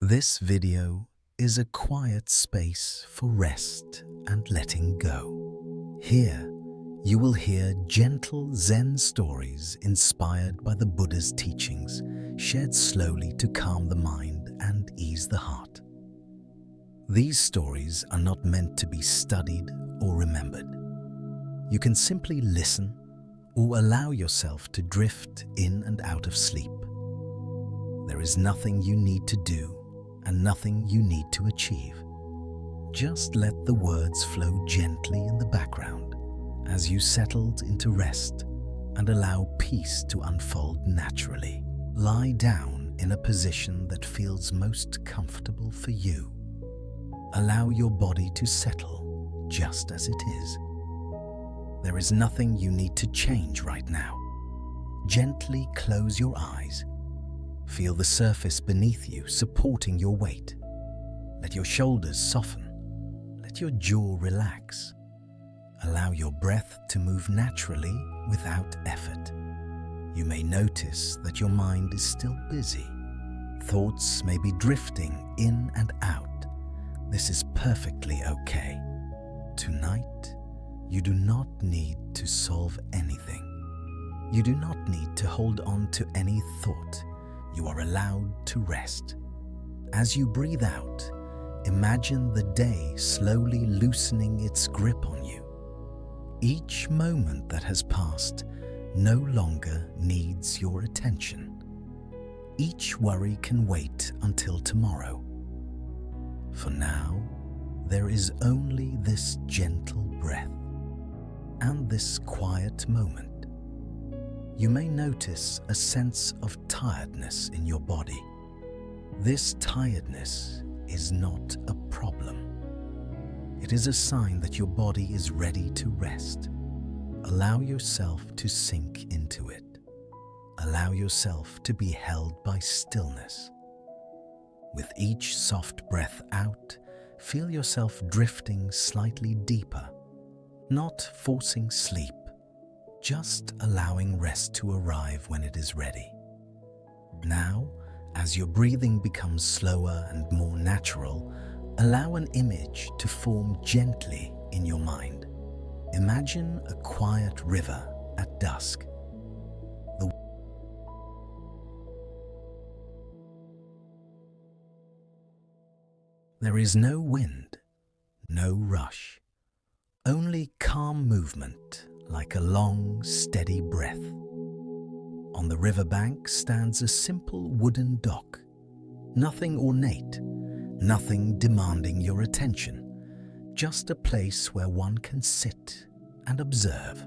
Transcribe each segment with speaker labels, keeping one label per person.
Speaker 1: This video is a quiet space for rest and letting go. Here, you will hear gentle Zen stories inspired by the Buddha's teachings, shared slowly to calm the mind and ease the heart. These stories are not meant to be studied or remembered. You can simply listen or allow yourself to drift in and out of sleep. There is nothing you need to do and nothing you need to achieve. Just let the words flow gently in the background as you settled into rest and allow peace to unfold naturally. Lie down in a position that feels most comfortable for you. Allow your body to settle just as it is. There is nothing you need to change right now. Gently close your eyes. Feel the surface beneath you supporting your weight. Let your shoulders soften. Let your jaw relax. Allow your breath to move naturally without effort. You may notice that your mind is still busy. Thoughts may be drifting in and out. This is perfectly okay. Tonight, you do not need to solve anything. You do not need to hold on to any thought. You are allowed to rest. As you breathe out, imagine the day slowly loosening its grip on you. Each moment that has passed no longer needs your attention. Each worry can wait until tomorrow. For now, there is only this gentle breath and this quiet moment. You may notice a sense of tiredness in your body. This tiredness is not a problem. It is a sign that your body is ready to rest. Allow yourself to sink into it. Allow yourself to be held by stillness. With each soft breath out, feel yourself drifting slightly deeper, not forcing sleep, just allowing rest to arrive when it is ready. Now, as your breathing becomes slower and more natural, allow an image to form gently in your mind. Imagine a quiet river at dusk. There is no wind, no rush, only calm movement like a long, steady breath. On the riverbank stands a simple wooden dock. Nothing ornate, nothing demanding your attention, just a place where one can sit and observe.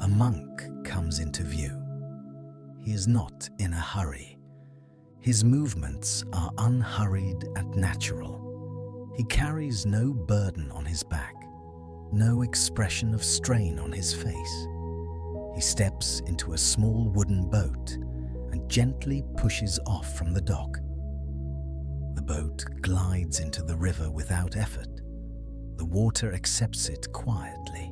Speaker 1: A monk comes into view. He is not in a hurry. His movements are unhurried and natural. He carries no burden on his back, no expression of strain on his face. He steps into a small wooden boat and gently pushes off from the dock. The boat glides into the river without effort. The water accepts it quietly.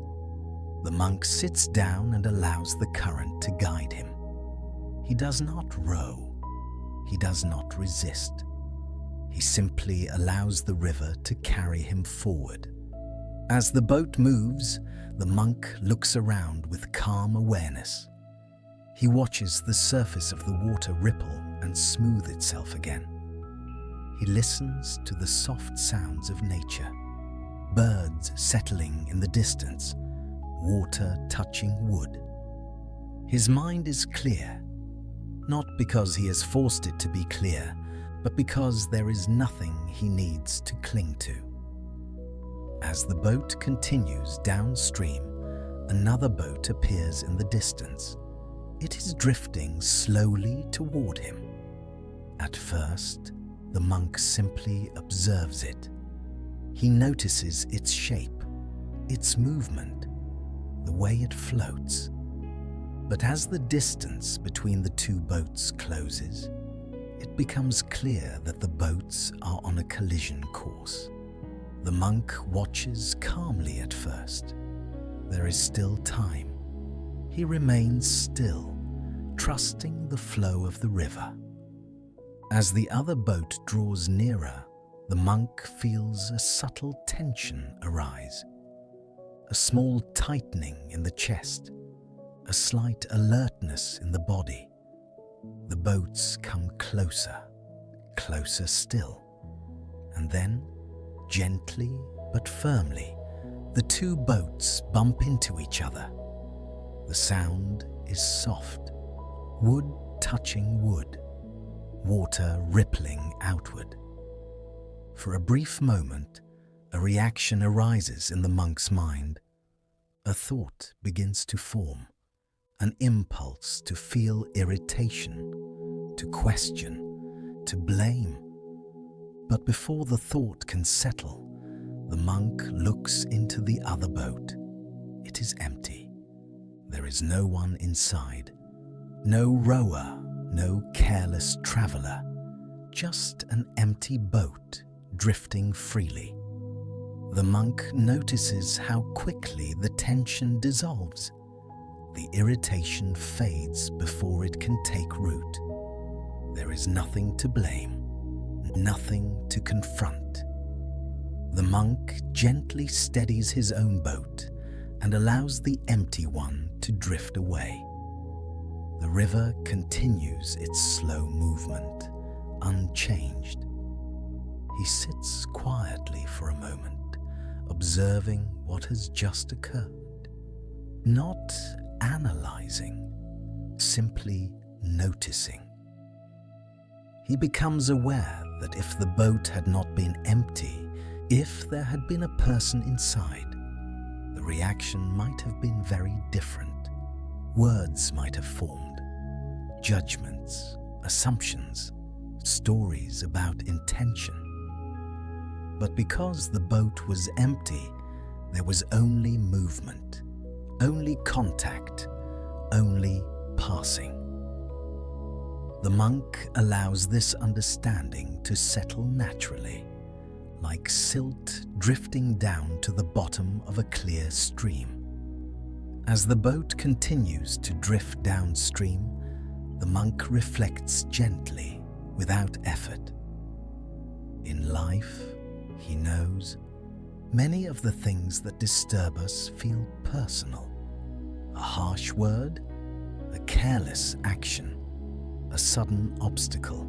Speaker 1: The monk sits down and allows the current to guide him. He does not row. He does not resist. He simply allows the river to carry him forward. As the boat moves, the monk looks around with calm awareness. He watches the surface of the water ripple and smooth itself again. He listens to the soft sounds of nature, birds settling in the distance, water touching wood. His mind is clear, not because he has forced it to be clear, but because there is nothing he needs to cling to. As the boat continues downstream, another boat appears in the distance. It is drifting slowly toward him. At first, the monk simply observes it. He notices its shape, its movement, the way it floats. But as the distance between the two boats closes, it becomes clear that the boats are on a collision course. The monk watches calmly at first. There is still time. He remains still, trusting the flow of the river. As the other boat draws nearer, the monk feels a subtle tension arise, a small tightening in the chest, a slight alertness in the body. The boats come closer, closer still, and then, gently but firmly, the two boats bump into each other. The sound is soft, wood touching wood, water rippling outward. For a brief moment, a reaction arises in the monk's mind. A thought begins to form, an impulse to feel irritation, to question, to blame. But before the thought can settle, the monk looks into the other boat. It is empty. There is no one inside, no rower, no careless traveler, just an empty boat drifting freely. The monk notices how quickly the tension dissolves. The irritation fades before it can take root. There is nothing to blame, nothing to confront. The monk gently steadies his own boat and allows the empty one to drift away. The river continues its slow movement, unchanged. He sits quietly for a moment, observing what has just occurred. Not analyzing, simply noticing. He becomes aware that if the boat had not been empty, if there had been a person inside, the reaction might have been very different. Words might have formed, judgments, assumptions, stories about intention. But because the boat was empty, there was only movement, only contact, only passing. The monk allows this understanding to settle naturally, like silt drifting down to the bottom of a clear stream. As the boat continues to drift downstream, the monk reflects gently, without effort. In life, he knows, many of the things that disturb us feel personal. A harsh word, a careless action, a sudden obstacle.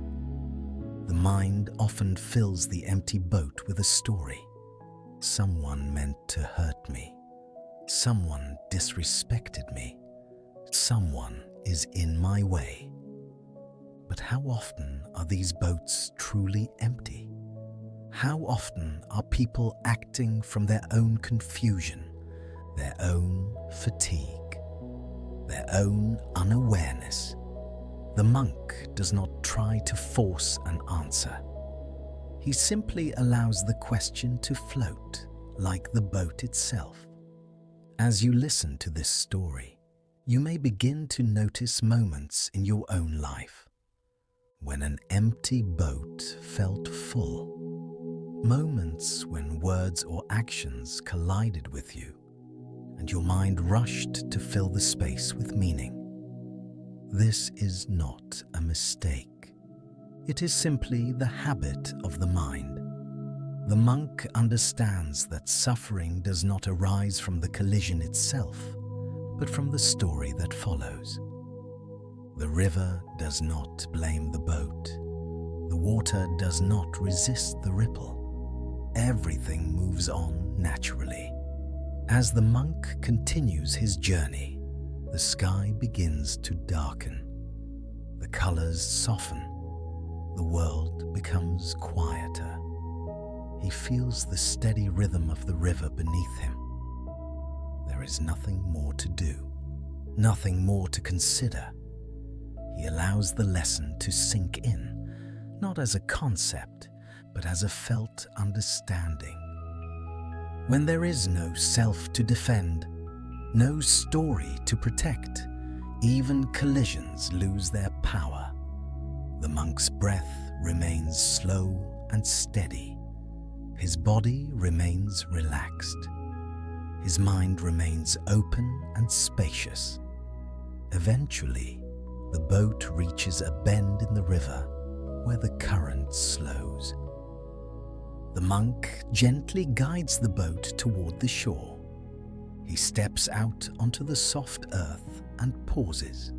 Speaker 1: The mind often fills the empty boat with a story. Someone meant to hurt me. Someone disrespected me. Someone is in my way. But how often are these boats truly empty? How often are people acting from their own confusion, their own fatigue, their own unawareness? The monk does not try to force an answer. He simply allows the question to float, like the boat itself. As you listen to this story, you may begin to notice moments in your own life when an empty boat felt full, moments when words or actions collided with you, and your mind rushed to fill the space with meaning. This is not a mistake. It is simply the habit of the mind. The monk understands that suffering does not arise from the collision itself, but from the story that follows. The river does not blame the boat. The water does not resist the ripple. Everything moves on naturally. As the monk continues his journey, the sky begins to darken. The colors soften. The world becomes quieter. He feels the steady rhythm of the river beneath him. There is nothing more to do, nothing more to consider. He allows the lesson to sink in, not as a concept, but as a felt understanding. When there is no self to defend, no story to protect, even collisions lose their power. The monk's breath remains slow and steady. His body remains relaxed. His mind remains open and spacious. Eventually, the boat reaches a bend in the river, where the current slows. The monk gently guides the boat toward the shore. He steps out onto the soft earth and pauses.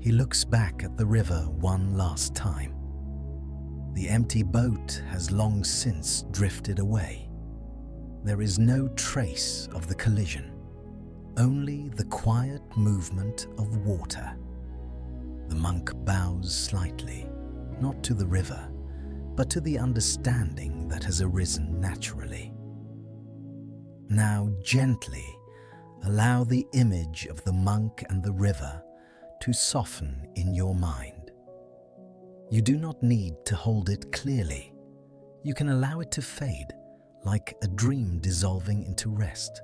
Speaker 1: He looks back at the river one last time. The empty boat has long since drifted away. There is no trace of the collision, only the quiet movement of water. The monk bows slightly, not to the river, but to the understanding that has arisen naturally. Now gently allow the image of the monk and the river to soften in your mind. You do not need to hold it clearly. You can allow it to fade, like a dream dissolving into rest.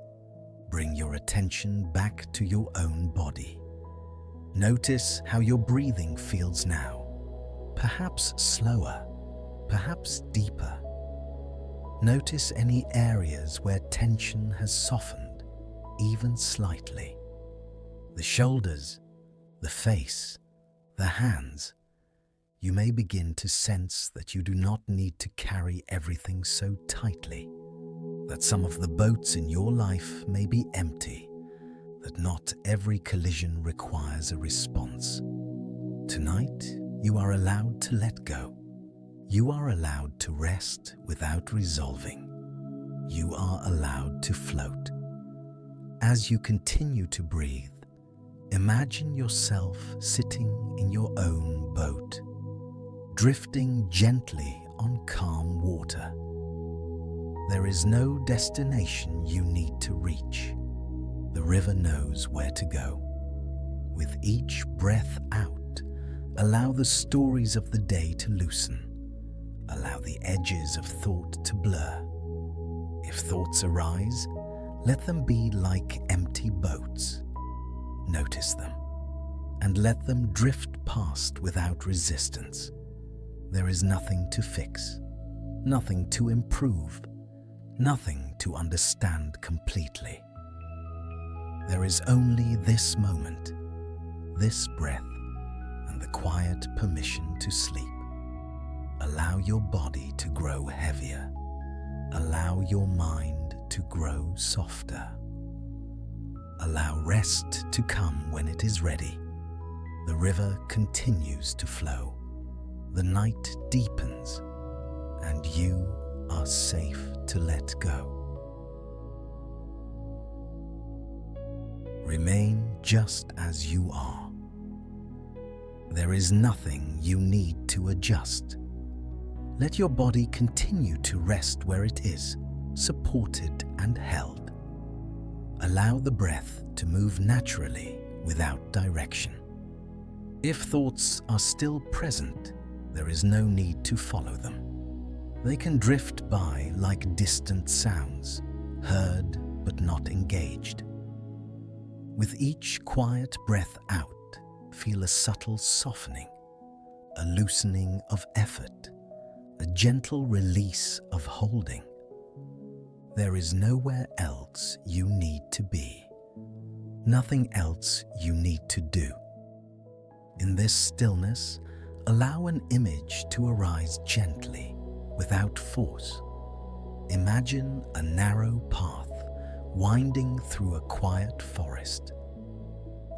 Speaker 1: Bring your attention back to your own body. Notice how your breathing feels now, perhaps slower, perhaps deeper. Notice any areas where tension has softened, even slightly. The shoulders, the face, the hands. You may begin to sense that you do not need to carry everything so tightly, that some of the boats in your life may be empty, that not every collision requires a response. Tonight, you are allowed to let go. You are allowed to rest without resolving. You are allowed to float. As you continue to breathe, imagine yourself sitting in your own boat, drifting gently on calm water. There is no destination you need to reach. The river knows where to go. With each breath out, allow the stories of the day to loosen. Allow the edges of thought to blur. If thoughts arise, let them be like empty boats. Notice them and let them drift past without resistance. There is nothing to fix, nothing to improve, nothing to understand completely. There is only this moment, this breath, and the quiet permission to sleep. Allow your body to grow heavier. Allow your mind to grow softer. Allow rest to come when it is ready. The river continues to flow. The night deepens, and you are safe to let go. Remain just as you are. There is nothing you need to adjust. Let your body continue to rest where it is, supported and held. Allow the breath to move naturally without direction. If thoughts are still present, there is no need to follow them. They can drift by like distant sounds, heard but not engaged. With each quiet breath out, feel a subtle softening, a loosening of effort, a gentle release of holding. There is nowhere else you need to be, nothing else you need to do. In this stillness, allow an image to arise gently, without force. Imagine a narrow path winding through a quiet forest.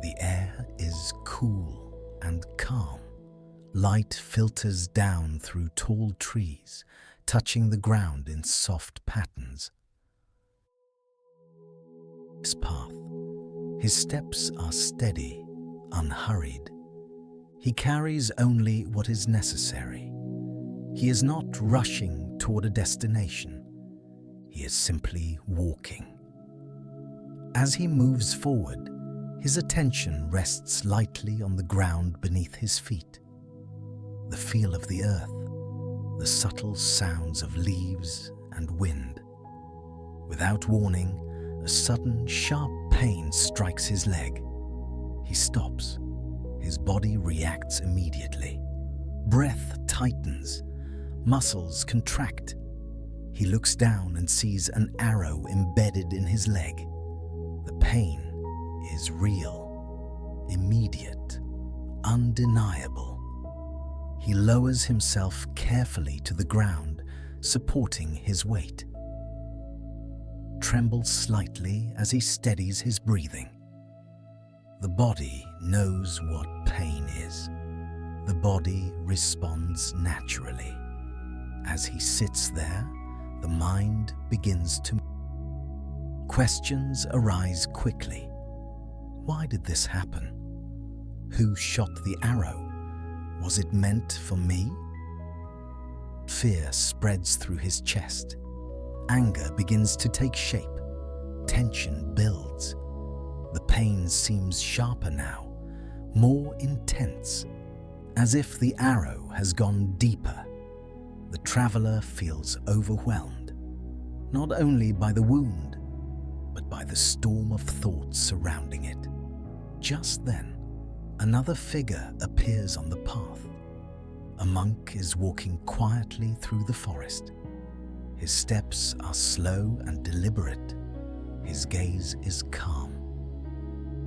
Speaker 1: The air is cool and calm. Light filters down through tall trees, touching the ground in soft patterns. His path. His steps are steady, unhurried. He carries only what is necessary. He is not rushing toward a destination. He is simply walking. As he moves forward, his attention rests lightly on the ground beneath his feet. The feel of the earth, the subtle sounds of leaves and wind. Without warning, a sudden, sharp pain strikes his leg. He stops. His body reacts immediately. Breath tightens. Muscles contract. He looks down and sees an arrow embedded in his leg. The pain is real, immediate, undeniable. He lowers himself carefully to the ground, supporting his weight. Trembles slightly as he steadies his breathing. The body knows what pain is. The body responds naturally. As he sits there, the mind begins to move. Questions arise quickly. Why did this happen? Who shot the arrow? Was it meant for me? Fear spreads through his chest. Anger begins to take shape. Tension builds. The pain seems sharper now, more intense, as if the arrow has gone deeper. The traveler feels overwhelmed, not only by the wound, but by the storm of thoughts surrounding it. Just then, another figure appears on the path. A monk is walking quietly through the forest. His steps are slow and deliberate. His gaze is calm.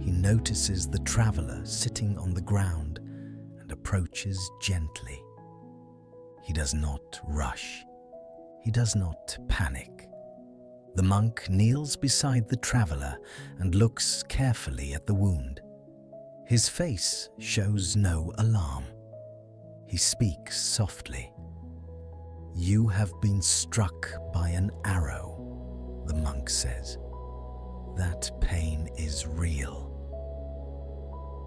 Speaker 1: He notices the traveler sitting on the ground and approaches gently. He does not rush. He does not panic. The monk kneels beside the traveler and looks carefully at the wound. His face shows no alarm. He speaks softly. "You have been struck by an arrow," the monk says. "That pain is real."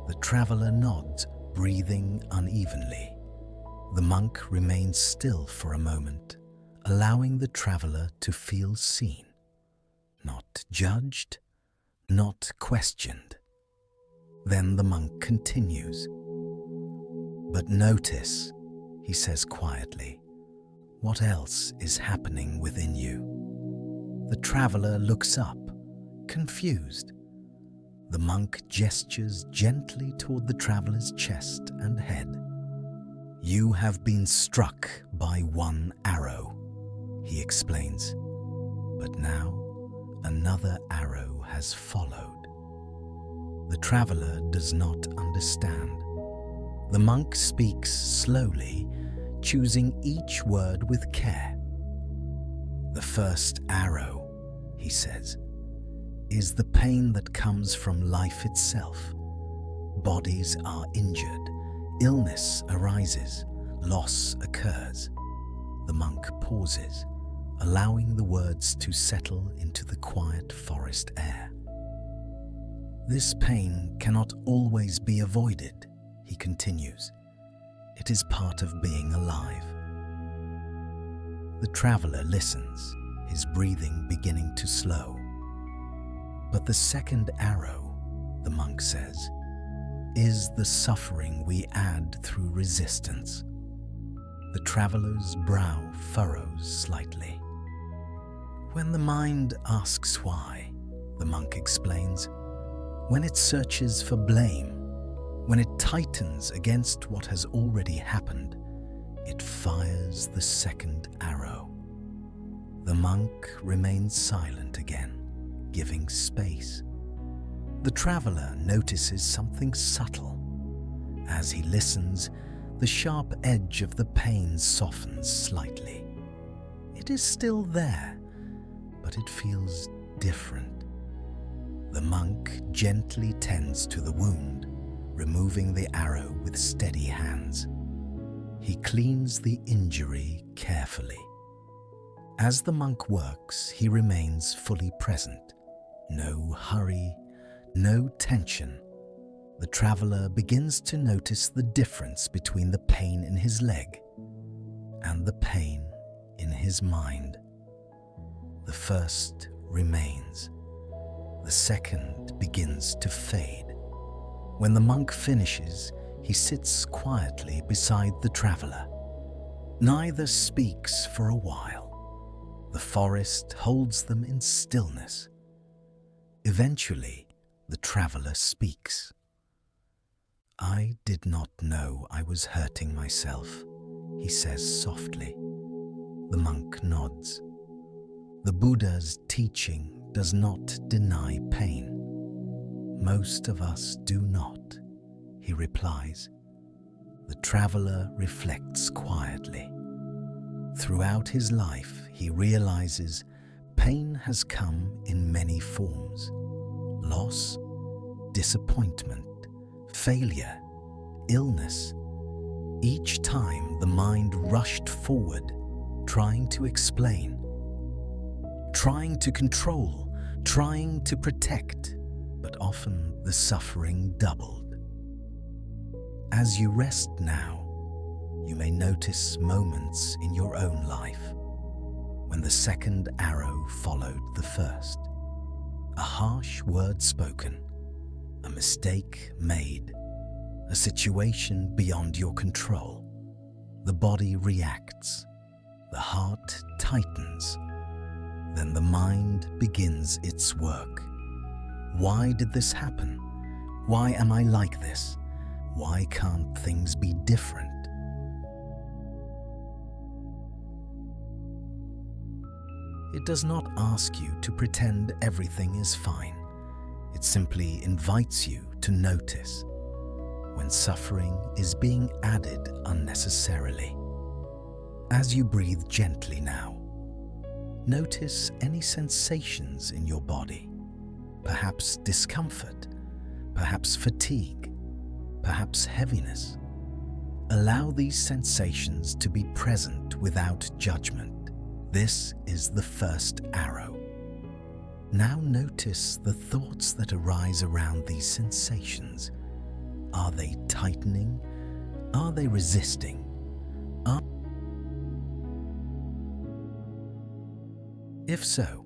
Speaker 1: The traveler nods, breathing unevenly. The monk remains still for a moment, allowing the traveler to feel seen, not judged, not questioned. Then the monk continues. "But notice," he says quietly, "what else is happening within you?" The traveler looks up, confused. The monk gestures gently toward the traveler's chest and head. "You have been struck by one arrow," he explains. "But now another arrow has followed." The traveler does not understand. The monk speaks slowly, choosing each word with care. "The first arrow," he says, "is the pain that comes from life itself. Bodies are injured, illness arises, loss occurs." The monk pauses, allowing the words to settle into the quiet forest air. "This pain cannot always be avoided," he continues. "It is part of being alive." The traveler listens, his breathing beginning to slow. "But the second arrow," the monk says, "is the suffering we add through resistance." The traveler's brow furrows slightly. "When the mind asks why," the monk explains, "when it searches for blame, when it tightens against what has already happened, it fires the second arrow." The monk remains silent again, giving space. The traveler notices something subtle. As he listens, the sharp edge of the pain softens slightly. It is still there, but it feels different. The monk gently tends to the wound, removing the arrow with steady hands. He cleans the injury carefully. As the monk works, he remains fully present. No hurry, no tension. The traveler begins to notice the difference between the pain in his leg and the pain in his mind. The first remains. The second begins to fade. When the monk finishes, he sits quietly beside the traveler. Neither speaks for a while. The forest holds them in stillness. Eventually, the traveler speaks. "I did not know I was hurting myself," he says softly. The monk nods. "The Buddha's teaching does not deny pain. Most of us do not," he replies. The traveler reflects quietly. Throughout his life, he realizes pain has come in many forms: loss, disappointment, failure, illness. Each time the mind rushed forward, trying to explain, trying to control, trying to protect, but often the suffering doubled. As you rest now, you may notice moments in your own life when the second arrow followed the first. A harsh word spoken, a mistake made, a situation beyond your control. The body reacts, the heart tightens, then the mind begins its work. Why did this happen? Why am I like this? Why can't things be different? It does not ask you to pretend everything is fine. It simply invites you to notice when suffering is being added unnecessarily. As you breathe gently now, notice any sensations in your body, perhaps discomfort, perhaps fatigue, perhaps heaviness. Allow these sensations to be present without judgment. This is the first arrow. Now notice the thoughts that arise around these sensations. Are they tightening? Are they resisting? If so,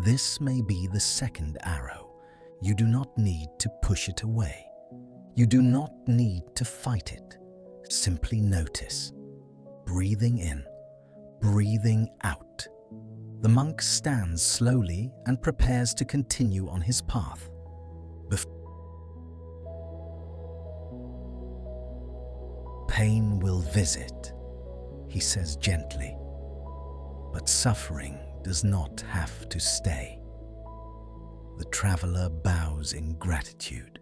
Speaker 1: this may be the second arrow. You do not need to push it away. You do not need to fight it. Simply notice, breathing in, breathing out. The monk stands slowly and prepares to continue on his path. Pain will visit, he says gently, but suffering does not have to stay. The traveler bows in gratitude.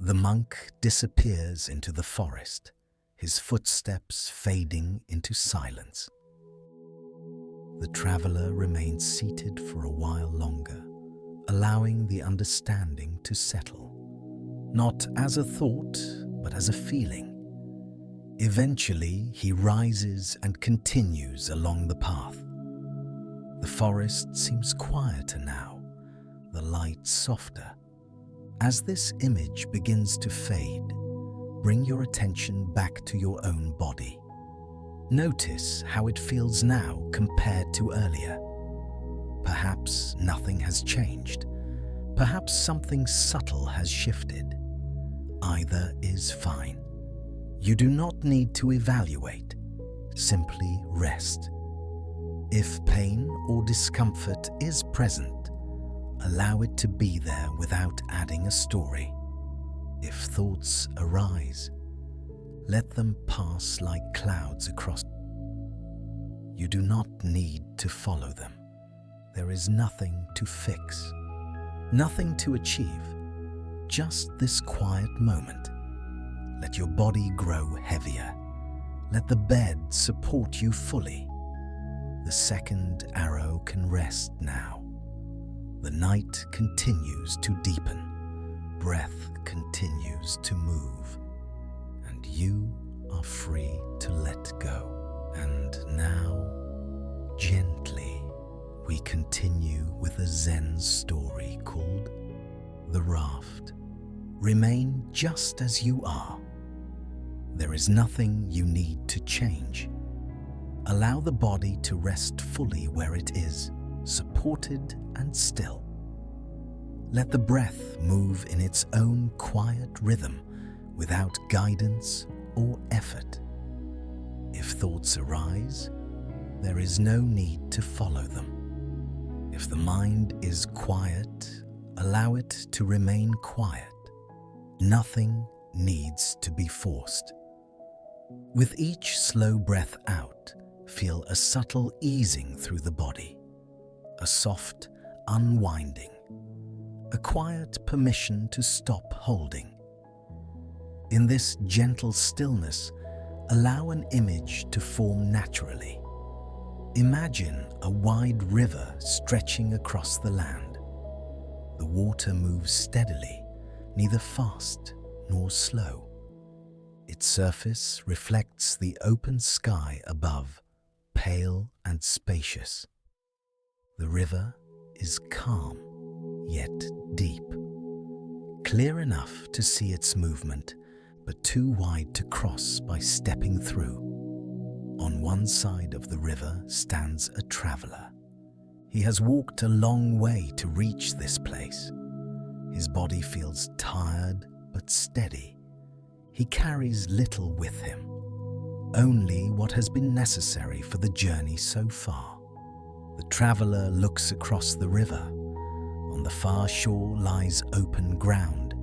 Speaker 1: The monk disappears into the forest, his footsteps fading into silence. The traveler remains seated for a while longer, allowing the understanding to settle, not as a thought, but as a feeling. Eventually, he rises and continues along the path. The forest seems quieter now, the light softer. As this image begins to fade, bring your attention back to your own body. Notice how it feels now compared to earlier. Perhaps nothing has changed. Perhaps something subtle has shifted. Either is fine. You do not need to evaluate. Simply rest. If pain or discomfort is present, allow it to be there without adding a story. If thoughts arise, let them pass like clouds across. You do not need to follow them. There is nothing to fix, nothing to achieve, just this quiet moment. Let your body grow heavier. Let the bed support you fully. The second arrow can rest now. The night continues to deepen. Breath continues to move. And you are free to let go. And now, gently, we continue with a Zen story called The Raft. Remain just as you are. There is nothing you need to change. Allow the body to rest fully where it is, supported and still. Let the breath move in its own quiet rhythm without guidance or effort. If thoughts arise, there is no need to follow them. If the mind is quiet, allow it to remain quiet. Nothing needs to be forced. With each slow breath out, feel a subtle easing through the body, a soft unwinding, a quiet permission to stop holding. In this gentle stillness, allow an image to form naturally. Imagine a wide river stretching across the land. The water moves steadily, neither fast nor slow. Its surface reflects the open sky above, pale and spacious. The river is calm, yet deep, clear enough to see its movement, but too wide to cross by stepping through. On one side of the river stands a traveler. He has walked a long way to reach this place. His body feels tired but steady. He carries little with him, only what has been necessary for the journey so far. The traveler looks across the river. On the far shore lies open ground,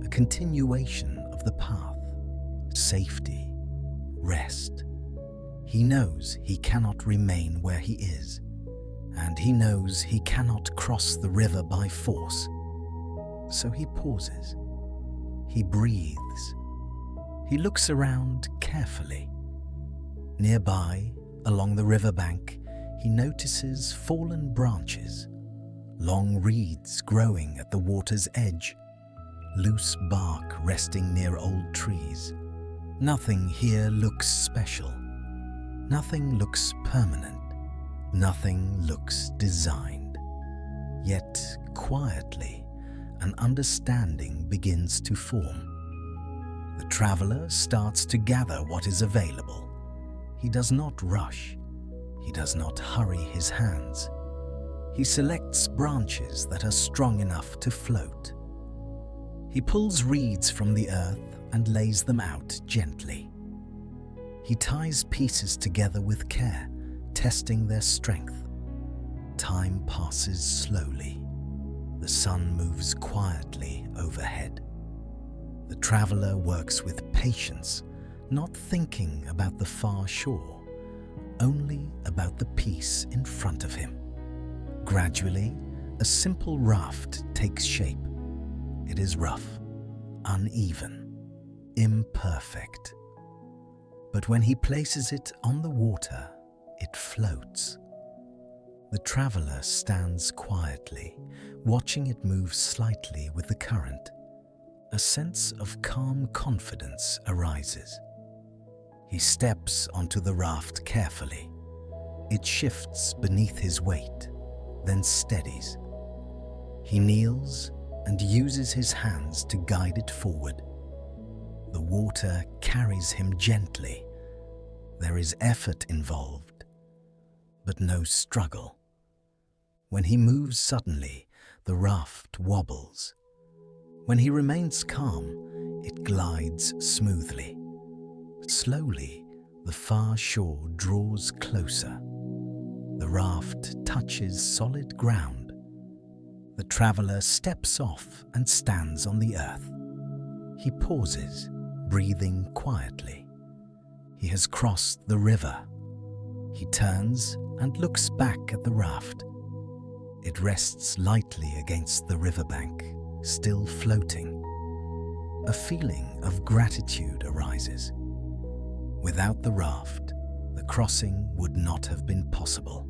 Speaker 1: a continuation of the path, safety, rest. He knows he cannot remain where he is, and he knows he cannot cross the river by force. So he pauses. He breathes. He looks around carefully. Nearby, along the riverbank, he notices fallen branches, long reeds growing at the water's edge, loose bark resting near old trees. Nothing here looks special. Nothing looks permanent. Nothing looks designed. Yet, quietly, an understanding begins to form. The traveler starts to gather what is available. He does not rush. He does not hurry his hands. He selects branches that are strong enough to float. He pulls reeds from the earth and lays them out gently. He ties pieces together with care, testing their strength. Time passes slowly. The sun moves quietly overhead. The traveler works with patience, not thinking about the far shore, only about the peace in front of him. Gradually, a simple raft takes shape. It is rough, uneven, imperfect. But when he places it on the water, it floats. The traveler stands quietly, watching it move slightly with the current. A sense of calm confidence arises. He steps onto the raft carefully. It shifts beneath his weight, then steadies. He kneels and uses his hands to guide it forward. The water carries him gently. There is effort involved, but no struggle. When he moves suddenly, the raft wobbles. When he remains calm, it glides smoothly. Slowly, the far shore draws closer. The raft touches solid ground. The traveler steps off and stands on the earth. He pauses, breathing quietly. He has crossed the river. He turns and looks back at the raft. It rests lightly against the riverbank, still floating. A feeling of gratitude arises. Without the raft, the crossing would not have been possible.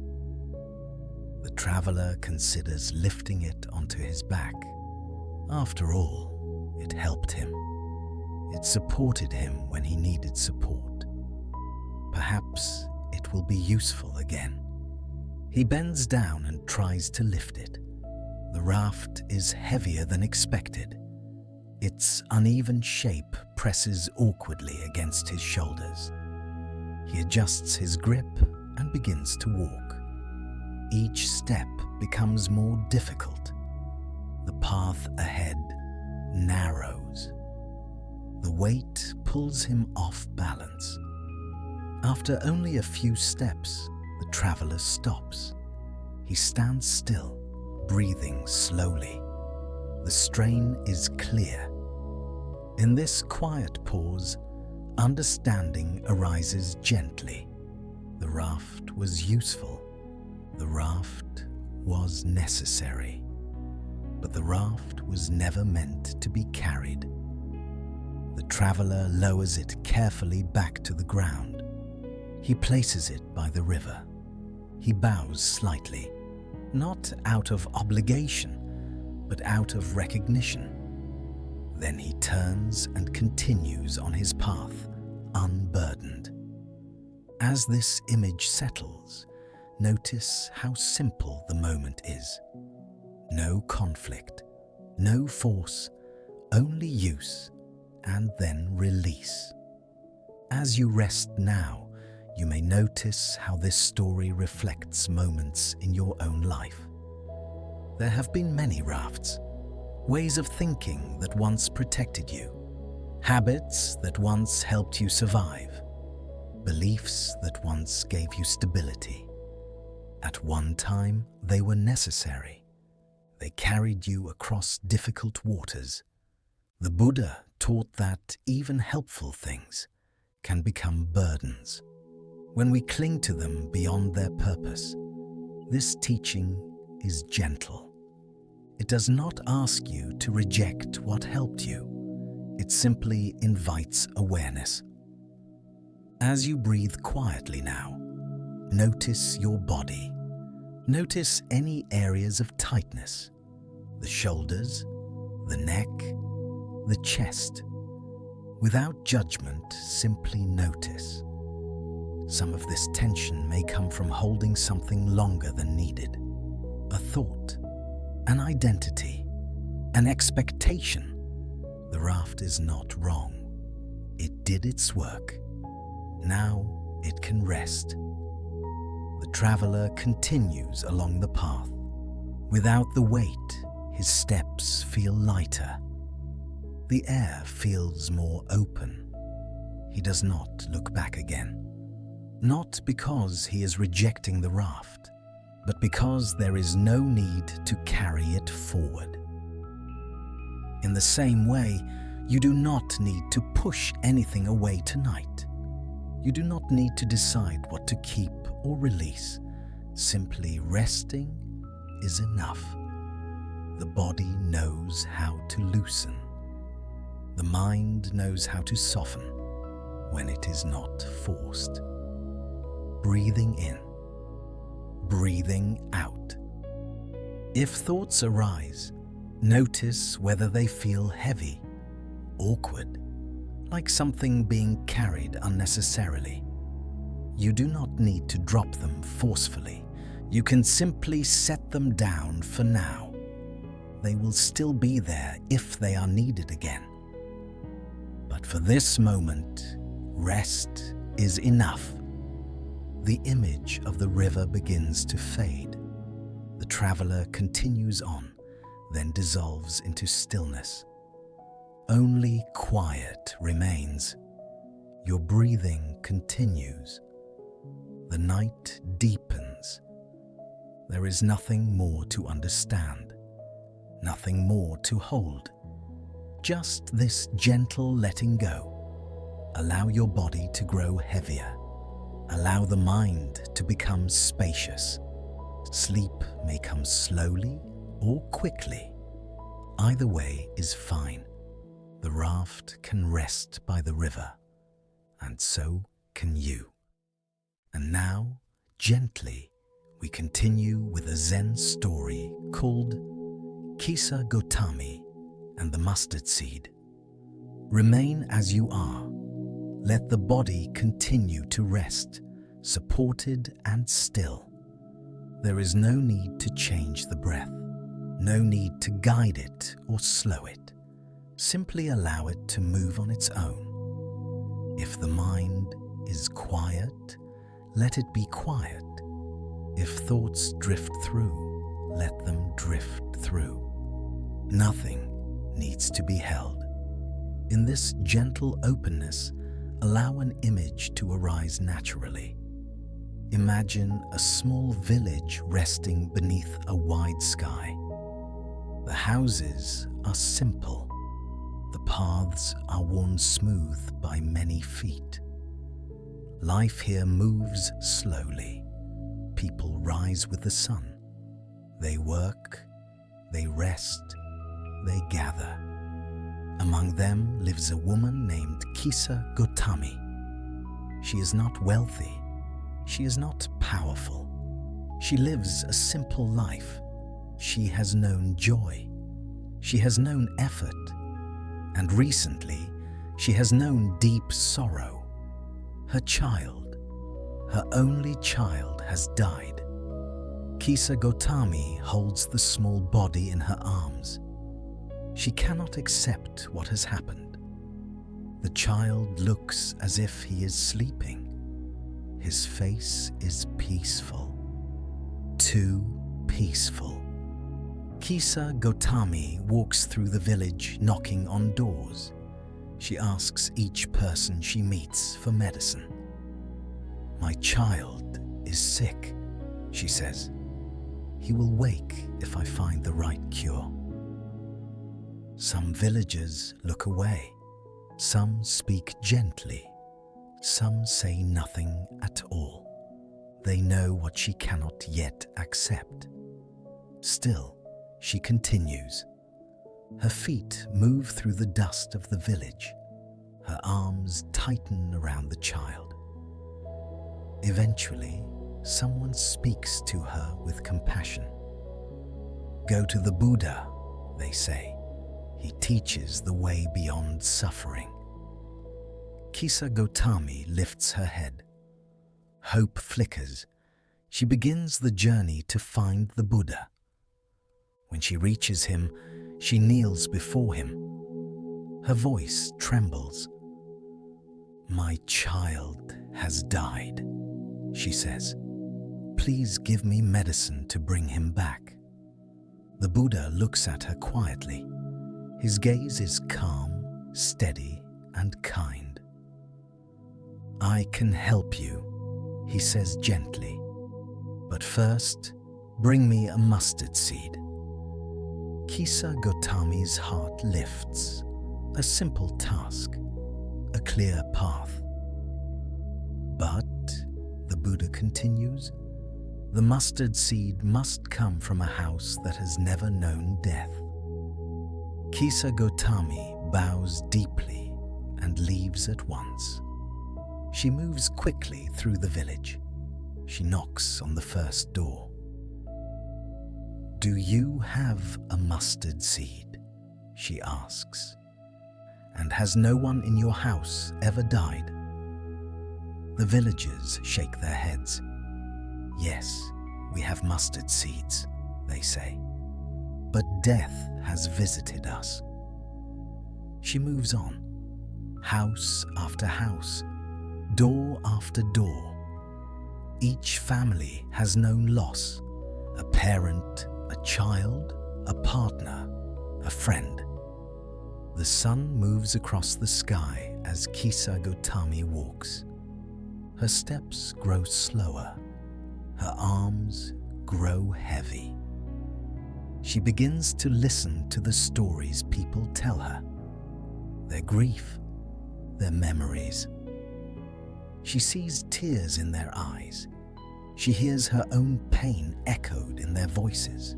Speaker 1: The traveler considers lifting it onto his back. After all, it helped him. It supported him when he needed support. Perhaps it will be useful again. He bends down and tries to lift it. The raft is heavier than expected. Its uneven shape presses awkwardly against his shoulders. He adjusts his grip and begins to walk. Each step becomes more difficult. The path ahead narrows. The weight pulls him off balance. After only a few steps, the traveler stops. He stands still, breathing slowly. The strain is clear. In this quiet pause, understanding arises gently. The raft was useful. The raft was necessary. But the raft was never meant to be carried. The traveler lowers it carefully back to the ground. He places it by the river. He bows slightly, not out of obligation, but out of recognition. Then he turns and continues on his path, unburdened. As this image settles, notice how simple the moment is. No conflict, no force, only use, and then release. As you rest now, you may notice how this story reflects moments in your own life. There have been many rafts, ways of thinking that once protected you, habits that once helped you survive, beliefs that once gave you stability. At one time, they were necessary. They carried you across difficult waters. The Buddha taught that even helpful things can become burdens when we cling to them beyond their purpose. This teaching is gentle. It does not ask you to reject what helped you. It simply invites awareness. As you breathe quietly now, notice your body. Notice any areas of tightness, the shoulders, the neck, the chest. Without judgment, simply notice. Some of this tension may come from holding something longer than needed. A thought, an identity, an expectation. The raft is not wrong. It did its work. Now it can rest. The traveler continues along the path. Without the weight, his steps feel lighter. The air feels more open. He does not look back again. Not because he is rejecting the raft, but because there is no need to carry it forward. In the same way, you do not need to push anything away tonight. You do not need to decide what to keep or release. Simply resting is enough. The body knows how to loosen. The mind knows how to soften when it is not forced. Breathing in, breathing out. If thoughts arise, notice whether they feel heavy, awkward, like something being carried unnecessarily. You do not need to drop them forcefully. You can simply set them down for now. They will still be there if they are needed again. But for this moment, rest is enough. The image of the river begins to fade. The traveler continues on, then dissolves into stillness. Only quiet remains. Your breathing continues. The night deepens. There is nothing more to understand, nothing more to hold. Just this gentle letting go. Allow your body to grow heavier. Allow the mind to become spacious. Sleep may come slowly or quickly. Either way is fine. The raft can rest by the river, and so can you. And now, gently, we continue with a Zen story called Kisa Gotami and the Mustard Seed. Remain as you are. Let the body continue to rest, supported and still. There is no need to change the breath, no need to guide it or slow it. Simply allow it to move on its own. If the mind is quiet, let it be quiet. If thoughts drift through, let them drift through. Nothing needs to be held. In this gentle openness, allow an image to arise naturally. Imagine a small village resting beneath a wide sky. The houses are simple. The paths are worn smooth by many feet. Life here moves slowly. People rise with the sun. They work, they rest, they gather. Among them lives a woman named Kisa Gotami. She is not wealthy. She is not powerful. She lives a simple life. She has known joy. She has known effort. And recently, she has known deep sorrow. Her child, her only child, has died. Kisa Gotami holds the small body in her arms. She cannot accept what has happened. The child looks as if he is sleeping. His face is peaceful. Too peaceful. Kisa Gotami walks through the village knocking on doors. She asks each person she meets for medicine. "My child is sick," she says. "He will wake if I find the right cure." Some villagers look away. Some speak gently. Some say nothing at all. They know what she cannot yet accept. Still, she continues. Her feet move through the dust of the village. Her arms tighten around the child. Eventually, someone speaks to her with compassion. "Go to the Buddha," they say. "He teaches the way beyond suffering." Kisa Gotami lifts her head. Hope flickers. She begins the journey to find the Buddha. When she reaches him, she kneels before him. Her voice trembles. "My child has died," she says. "Please give me medicine to bring him back." The Buddha looks at her quietly. His gaze is calm, steady, and kind. "I can help you," he says gently. "But first, bring me a mustard seed." Kisa Gotami's heart lifts. A simple task, a clear path. "But," the Buddha continues, "the mustard seed must come from a house that has never known death." Kisa Gotami bows deeply and leaves at once. She moves quickly through the village. She knocks on the first door. "Do you have a mustard seed?" she asks. "And has no one in your house ever died?" The villagers shake their heads. "Yes, we have mustard seeds," they say. "But death has visited us." She moves on, house after house, door after door. Each family has known loss, a parent, a child, a partner, a friend. The sun moves across the sky as Kisa Gotami walks. Her steps grow slower, her arms grow heavy. She begins to listen to the stories people tell her, their grief, their memories. She sees tears in their eyes. She hears her own pain echoed in their voices.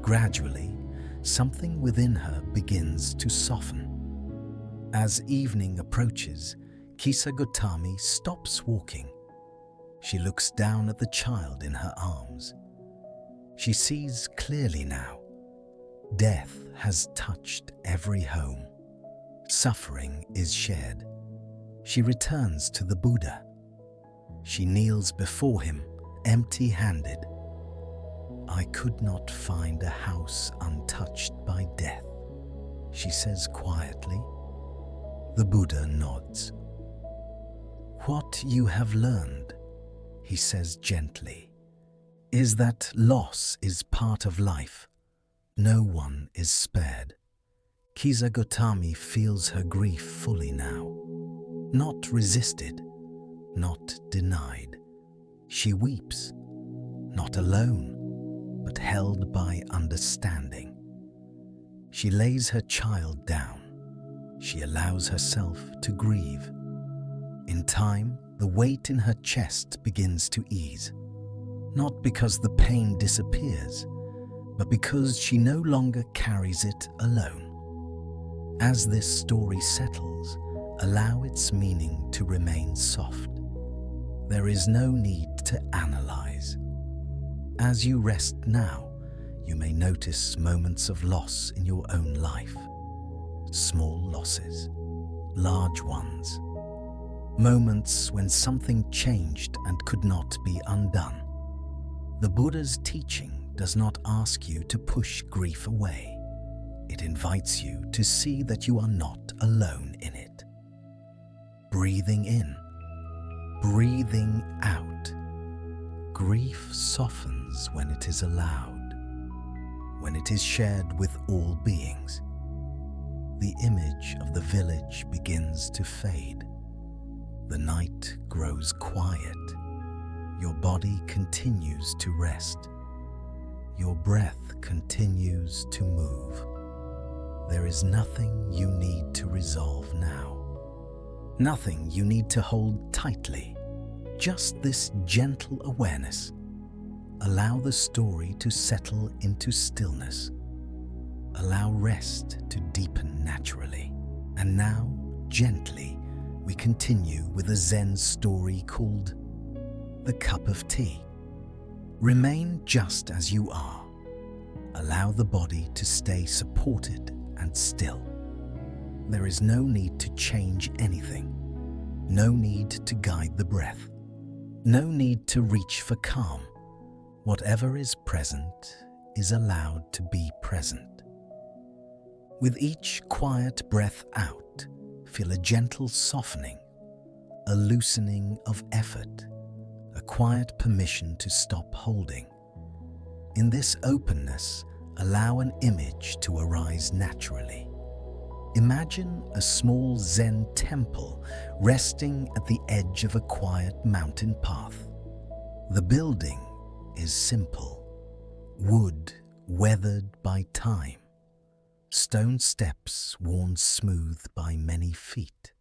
Speaker 1: Gradually, something within her begins to soften. As evening approaches, Kisa Gotami stops walking. She looks down at the child in her arms. She sees clearly now. Death has touched every home. Suffering is shared. She returns to the Buddha. She kneels before him, empty-handed. "I could not find a house untouched by death," she says quietly. The Buddha nods. "What you have learned," he says gently, "is that loss is part of life. No one is spared." Kisa Gotami feels her grief fully now. Not resisted, not denied. She weeps, not alone, but held by understanding. She lays her child down. She allows herself to grieve. In time, the weight in her chest begins to ease. Not because the pain disappears, but because she no longer carries it alone. As this story settles, allow its meaning to remain soft. There is no need to analyze. As you rest now, you may notice moments of loss in your own life. Small losses, large ones. Moments when something changed and could not be undone. The Buddha's teaching does not ask you to push grief away. It invites you to see that you are not alone in it. Breathing in, breathing out. Grief softens when it is allowed, when it is shared with all beings. The image of the village begins to fade. The night grows quiet. Your body continues to rest. Your breath continues to move. There is nothing you need to resolve now. Nothing you need to hold tightly. Just this gentle awareness. Allow the story to settle into stillness. Allow rest to deepen naturally. And now, gently, we continue with a Zen story called The Cup of Tea. Remain just as you are. Allow the body to stay supported and still. There is no need to change anything. No need to guide the breath. No need to reach for calm. Whatever is present is allowed to be present. With each quiet breath out, feel a gentle softening, a loosening of effort, a quiet permission to stop holding. In this openness, allow an image to arise naturally. Imagine a small Zen temple resting at the edge of a quiet mountain path. The building is simple, wood weathered by time, stone steps worn smooth by many feet.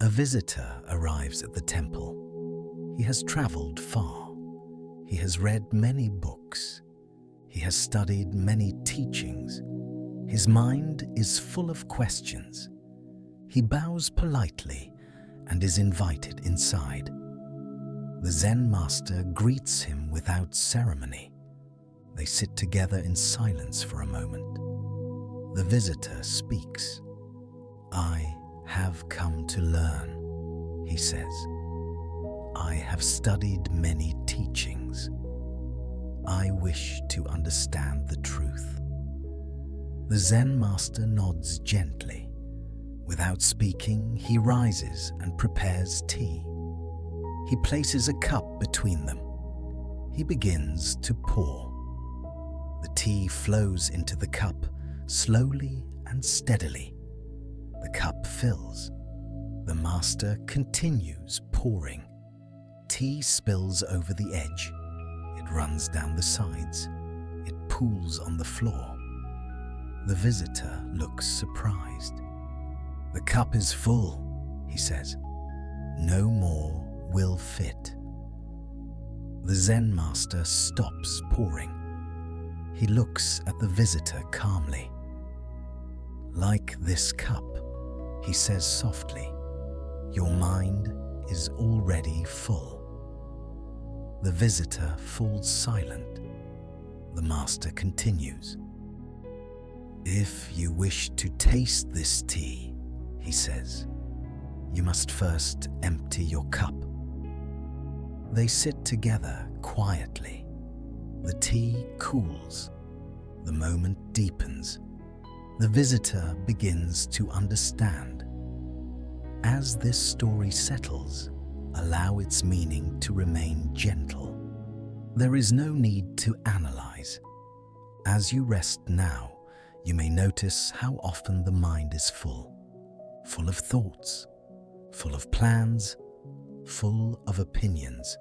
Speaker 1: A visitor arrives at the temple. He has traveled far. He has read many books. He has studied many teachings. His mind is full of questions. He bows politely and is invited inside. The Zen master greets him without ceremony. They sit together in silence for a moment. The visitor speaks. "I have come to learn," he says. "I have studied many teachings. I wish to understand the truth." The Zen master nods gently. Without speaking, he rises and prepares tea. He places a cup between them. He begins to pour. The tea flows into the cup slowly and steadily. The cup fills. The master continues pouring. Tea spills over the edge. It runs down the sides. It pools on the floor. The visitor looks surprised. "The cup is full," he says. "No more will fit." The Zen master stops pouring. He looks at the visitor calmly. "Like this cup," he says softly, "your mind is already full." The visitor falls silent. The master continues. "If you wish to taste this tea," he says, "you must first empty your cup." They sit together quietly. The tea cools. The moment deepens. The visitor begins to understand. As this story settles, allow its meaning to remain gentle. There is no need to analyze. As you rest now, you may notice how often the mind is full of thoughts, full of plans, full of opinions.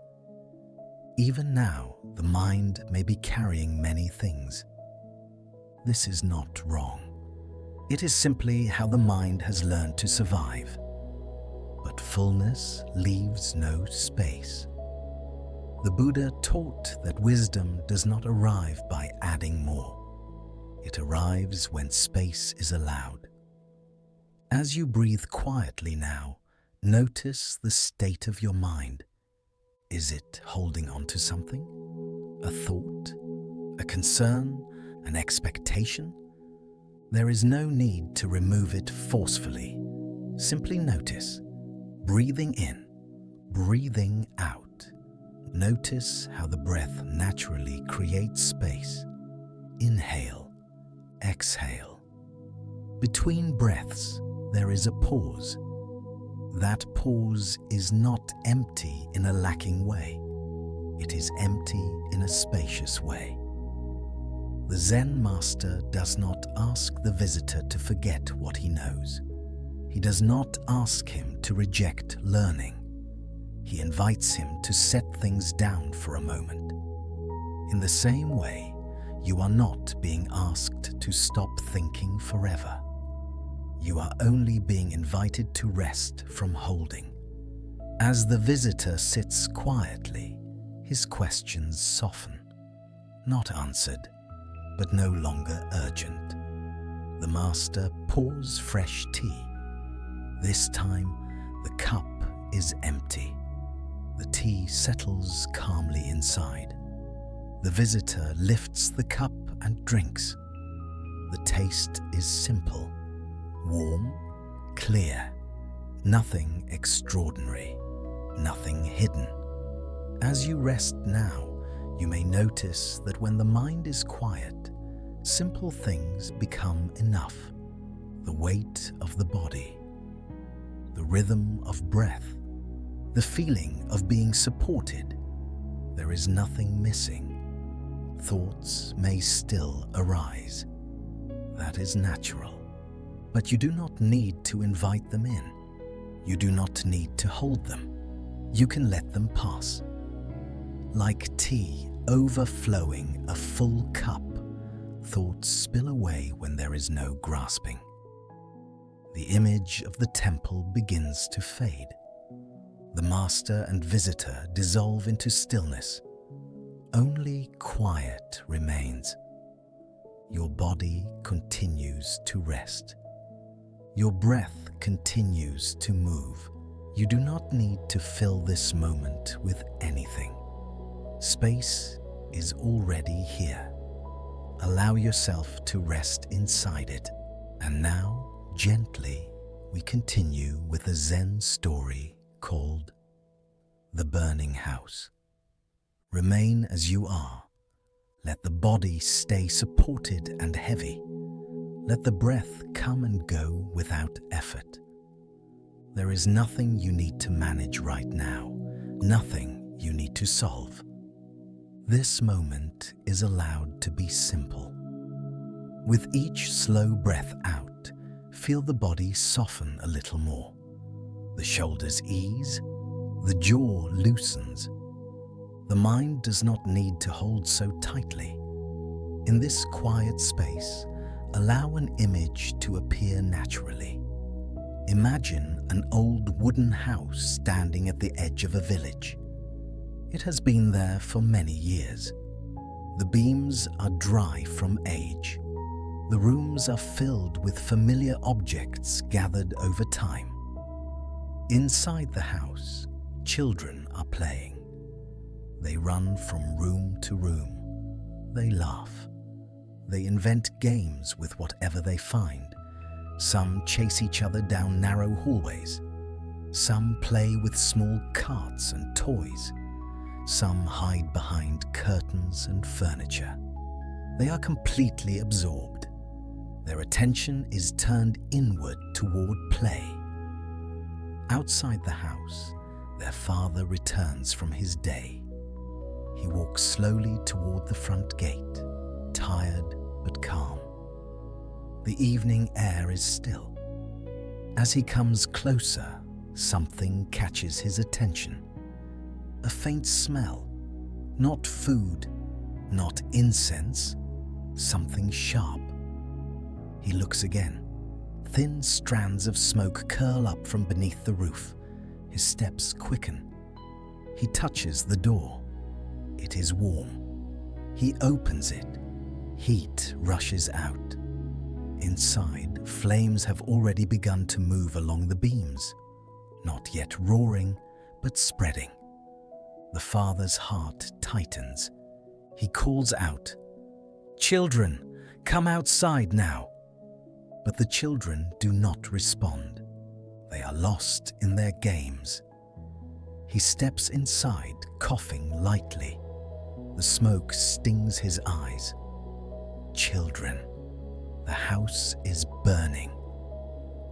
Speaker 1: Even now, the mind may be carrying many things. This is not wrong. It is simply how the mind has learned to survive. But fullness leaves no space. The Buddha taught that wisdom does not arrive by adding more. It arrives when space is allowed. As you breathe quietly now, notice the state of your mind. Is it holding on to something? A thought? A concern? An expectation? There is no need to remove it forcefully. Simply notice, breathing in, breathing out. Notice how the breath naturally creates space. Inhale, exhale. Between breaths, there is a pause. That pause is not empty in a lacking way. It is empty in a spacious way. The Zen master does not ask the visitor to forget what he knows. He does not ask him to reject learning. He invites him to set things down for a moment. In the same way, you are not being asked to stop thinking forever. You are only being invited to rest from holding. As the visitor sits quietly, his questions soften, not answered, but no longer urgent. The master pours fresh tea. This time, the cup is empty. The tea settles calmly inside. The visitor lifts the cup and drinks. The taste is simple, warm, clear, nothing extraordinary, nothing hidden. As you rest now, you may notice that when the mind is quiet, simple things become enough. The weight of the body, the rhythm of breath, the feeling of being supported. There is nothing missing. Thoughts may still arise. That is natural. But you do not need to invite them in. You do not need to hold them. You can let them pass. Like tea overflowing a full cup, thoughts spill away when there is no grasping. The image of the temple begins to fade. The master and visitor dissolve into stillness. Only quiet remains. Your body continues to rest. Your breath continues to move. You do not need to fill this moment with anything. Space is already here. Allow yourself to rest inside it. And now, gently, we continue with a Zen story called The Burning House. Remain as you are. Let the body stay supported and heavy. Let the breath come and go without effort. There is nothing you need to manage right now, nothing you need to solve. This moment is allowed to be simple. With each slow breath out, feel the body soften a little more. The shoulders ease, the jaw loosens. The mind does not need to hold so tightly. In this quiet space, allow an image to appear naturally. Imagine an old wooden house standing at the edge of a village. It has been there for many years. The beams are dry from age. The rooms are filled with familiar objects gathered over time. Inside the house, children are playing. They run from room to room. They laugh. They invent games with whatever they find. Some chase each other down narrow hallways. Some play with small carts and toys. Some hide behind curtains and furniture. They are completely absorbed. Their attention is turned inward toward play. Outside the house, their father returns from his day. He walks slowly toward the front gate, tired but calm. The evening air is still. As he comes closer, something catches his attention. A faint smell, not food, not incense, something sharp. He looks again. Thin strands of smoke curl up from beneath the roof. His steps quicken. He touches the door. It is warm. He opens it. Heat rushes out. Inside, Flames have already begun to move along the beams, not yet roaring, but spreading. The father's heart tightens. He calls out, "Children, come outside now." But the children do not respond. They are lost in their games. He steps inside, coughing lightly. The smoke stings his eyes. "Children, the house is burning.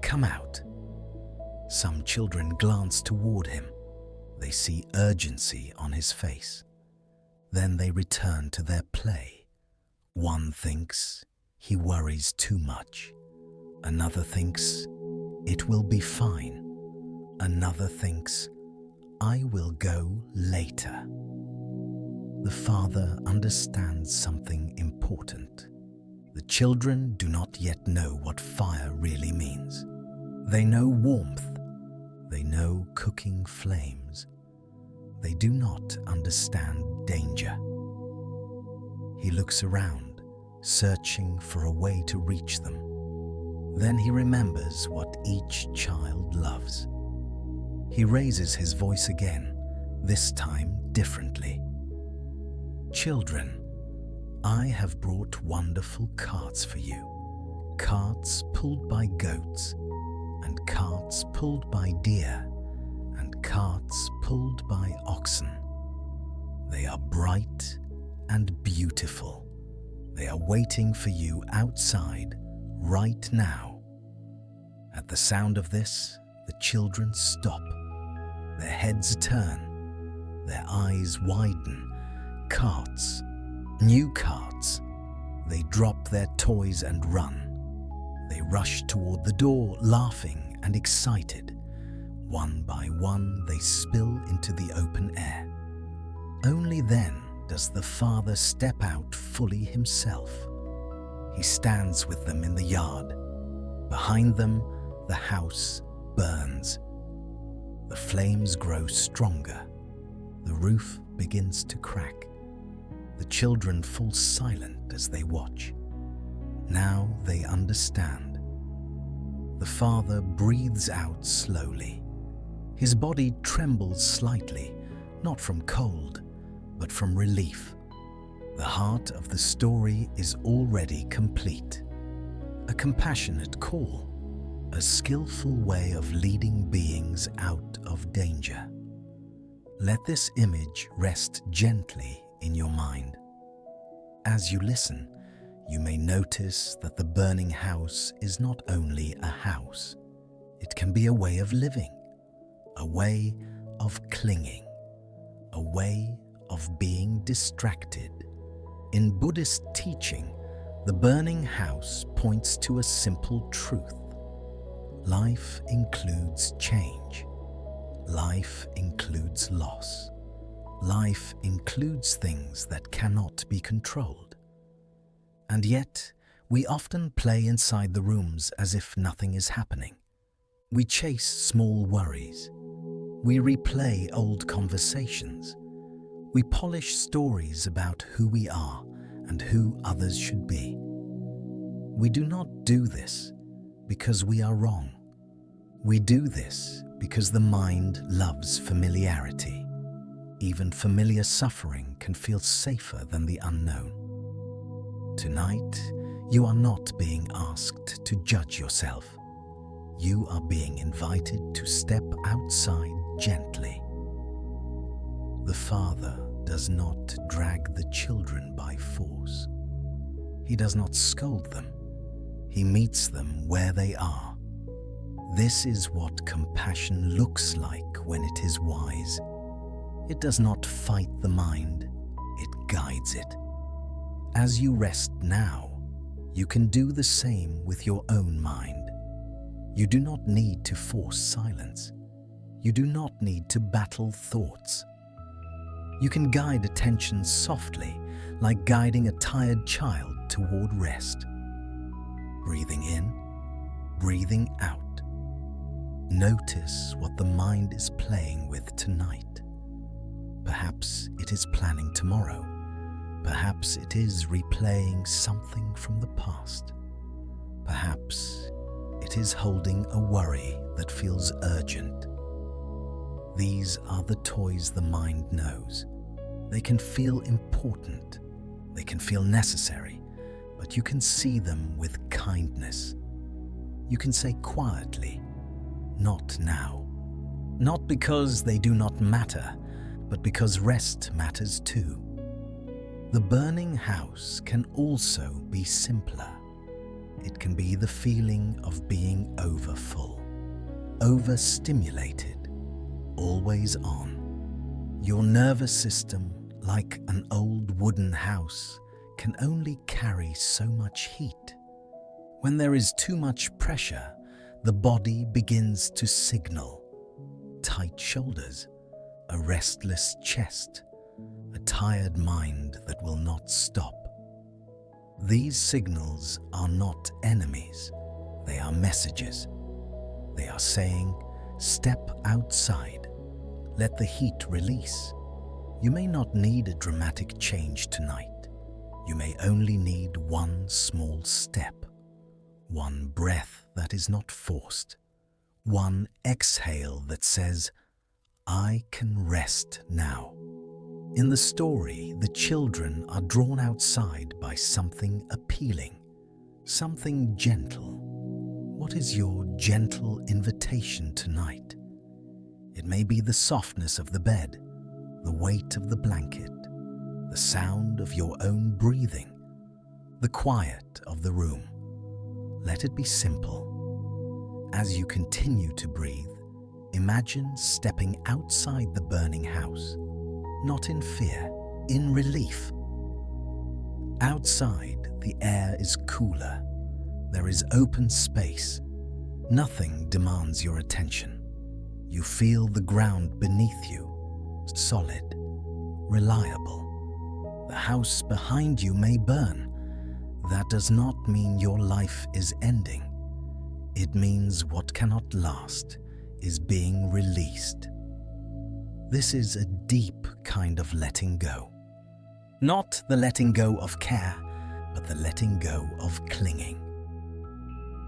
Speaker 1: Come out." Some children glance toward him. They see urgency on his face. Then they return to their play. One thinks he worries too much. Another thinks it will be fine. Another thinks, "I will go later." The father understands something important. The children do not yet know what fire really means. They know warmth. They know cooking flames. They do not understand danger. He looks around, searching for a way to reach them. Then he remembers what each child loves. He raises his voice again, this time differently. "Children, I have brought wonderful carts for you. Carts pulled by goats, and carts pulled by deer, and carts pulled by oxen. They are bright and beautiful. They are waiting for you outside right now." At the sound of this, the children stop. Their heads turn. Their eyes widen. Carts, new carts. They drop their toys and run. They rush toward the door, laughing and excited. One by one, they spill into the open air. Only then does the father step out fully himself. He stands with them in the yard. Behind them, the house burns. The flames grow stronger. The roof begins to crack. The children fall silent as they watch. Now they understand. The father breathes out slowly. His body trembles slightly, not from cold, but from relief. The heart of the story is already complete. A compassionate call, a skillful way of leading beings out of danger. Let this image rest gently in your mind. As you listen, you may notice that the burning house is not only a house. It can be a way of living, a way of clinging, a way of being distracted. In Buddhist teaching, the burning house points to a simple truth. Life includes change. Life includes loss. Life includes things that cannot be controlled. And yet, we often play inside the rooms as if nothing is happening. We chase small worries. We replay old conversations. We polish stories about who we are and who others should be. We do not do this because we are wrong. We do this because the mind loves familiarity. Even familiar suffering can feel safer than the unknown. Tonight, you are not being asked to judge yourself. You are being invited to step outside gently. The father does not drag the children by force. He does not scold them. He meets them where they are. This is what compassion looks like when it is wise. It does not fight the mind, it guides it. As you rest now, you can do the same with your own mind. You do not need to force silence. You do not need to battle thoughts. You can guide attention softly, like guiding a tired child toward rest. Breathing in, breathing out. Notice what the mind is playing with tonight. Perhaps it is planning tomorrow. Perhaps it is replaying something from the past. Perhaps It is holding a worry that feels urgent. These are the toys the mind knows. They can feel important, they can feel necessary, but you can see them with kindness. You can say quietly, "Not now." Not because they do not matter, but because rest matters too. The burning house can also be simpler. It can be the feeling of being overfull, overstimulated, always on. Your nervous system, like an old wooden house, can only carry so much heat. When there is too much pressure, the body begins to signal. Tight shoulders, a restless chest, a tired mind that will not stop. These signals are not enemies, they are messages. They are saying, step outside, let the heat release. You may not need a dramatic change tonight. You may only need one small step, one breath that is not forced, one exhale that says, I can rest now. In the story, the children are drawn outside by something appealing, something gentle. What is your gentle invitation tonight? It may be the softness of the bed, the weight of the blanket, the sound of your own breathing, the quiet of the room. Let it be simple. As you continue to breathe, imagine stepping outside the burning house, not in fear, in relief. Outside, the air is cooler. There is open space. Nothing demands your attention. You feel the ground beneath you, solid, reliable. The house behind you may burn. That does not mean your life is ending. It means what cannot last is being released. This is a deep kind of letting go. Not the letting go of care, but the letting go of clinging.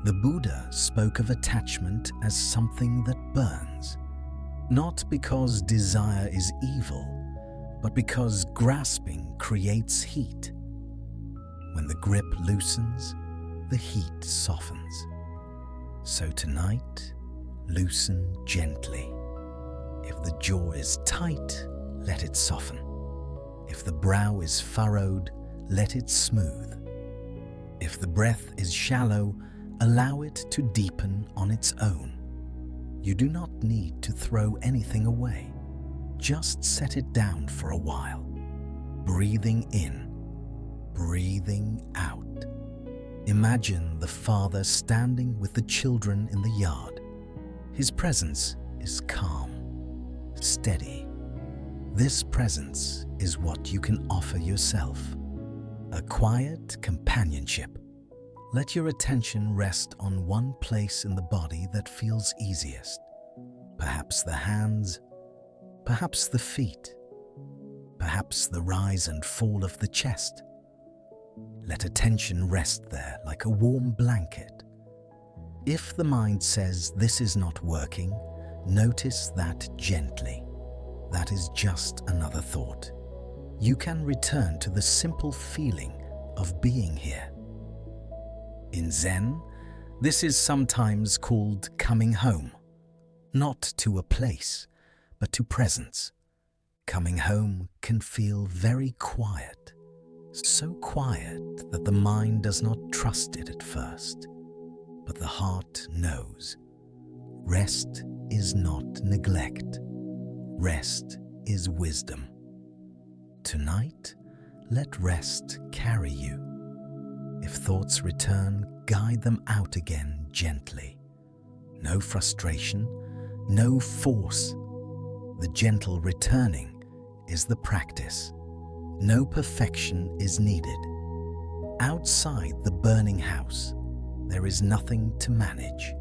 Speaker 1: The Buddha spoke of attachment as something that burns, not because desire is evil, but because grasping creates heat. When the grip loosens, the heat softens. So tonight, loosen gently. If the jaw is tight, let it soften. If the brow is furrowed, let it smooth. If the breath is shallow, allow it to deepen on its own. You do not need to throw anything away. Just set it down for a while. Breathing in, breathing out. Imagine the father standing with the children in the yard. His presence is calm, steady. This presence is what you can offer yourself. A quiet companionship. Let your attention rest on one place in the body that feels easiest. Perhaps the hands, perhaps the feet, perhaps the rise and fall of the chest. Let attention rest there like a warm blanket. If the mind says this is not working, notice that gently. That is just another thought. You can return to the simple feeling of being here. In Zen, this is sometimes called coming home, not to a place, but to presence. Coming home can feel very quiet, so quiet that the mind does not trust it at first, but the heart knows. Rest is not neglect. Rest is wisdom. Tonight, let rest carry you. If thoughts return, guide them out again gently. No frustration, no force. The gentle returning is the practice. No perfection is needed. Outside the burning house, there is nothing to manage.